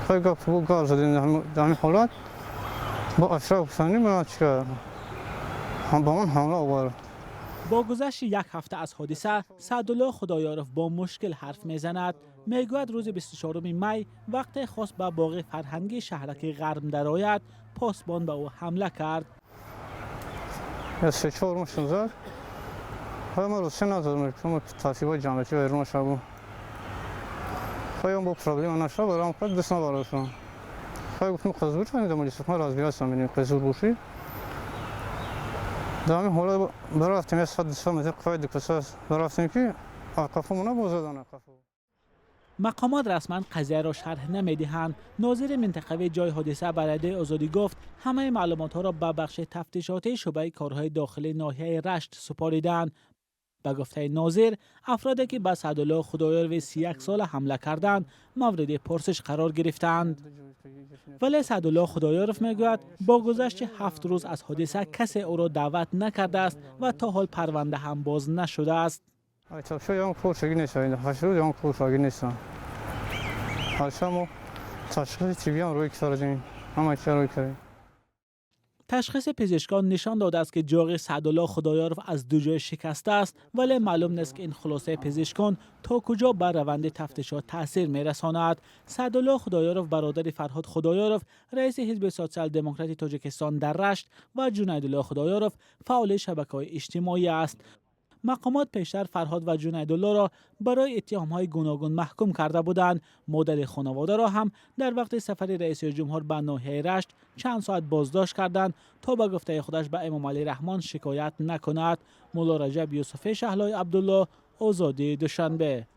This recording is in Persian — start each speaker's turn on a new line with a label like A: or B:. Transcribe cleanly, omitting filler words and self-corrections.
A: خیلی گفت گاز زدیم در این حالت با اشراف حسینی من چیکار هم با من حمله آورد.
B: با گذشت یک هفته از حادثه، سعدالله خدایارف با مشکل حرف میزند. میگوید روز 24 می وقتی خواست به باغ فرهنگی شهرک غرم درآید، پاسبان به او حمله کرد.
A: یا 3-4 مشت زد. های ما رو سه نزدم که ترتیبات جمعیتی و ایران شبو. خیلی با پروبلم نشد برام کرد دست نبردم. خیلی گفتم قزور چند دم جسم راز بیاستم ببینیم قزور باشی. دامی حالا برفتیم از حد سمت قاید کساس برفتیم که قفمون نبازدن قفو.
B: مقامات رسما قضیه را شرح نمیدهند. ناظر منطقوی جای حادثه به رادیو آزادی گفت همه معلومات ها را به بخش تفتیشاتی شعبه کارهای داخلی ناحیه رشت سپاریدند. به گفته ناظر، افرادی که به سعدالله خدایارف 31 سال حمله کردند مورد پرسش قرار گرفتند. ولی سعدالله خدایارف میگوید با گذشت 7 روز از حادثه کسی او را دعوت نکرده است و تا حال پرونده هم باز نشده است.
A: تا شاید پرسشی نیست. 8 روز اون پرسشی نیست. حالا ما تشخیص چی بیام روی کردیم. همه چی روی کردیم.
B: تشخیص پزشکان نشان داده است که جاغ سعدالله خدایارف از دو جای شکسته است، ولی معلوم نیست که این خلاصه پزشکان تا کجا بر روند تفتیشات تاثیر میرساند. سعدالله خدایارف برادر فرهاد خدایارف رئیس حزب سوسیال دموکرات تاجیکستان در رشت و جنیدالله خدایارف فعال شبکه‌های اجتماعی است. مقامات پیشتر فرهاد و جنیدالله را برای اتهام‌های گوناگون محکوم کرده بودند. مادر خانواده را هم در وقت سفر رئیس جمهور به ناحیه رشت چند ساعت بازداشت کردند تا به گفته خودش به امام علی رحمان شکایت نکند. مولا رجب یوسف شهلای عبدالله، آزادی دوشنبه.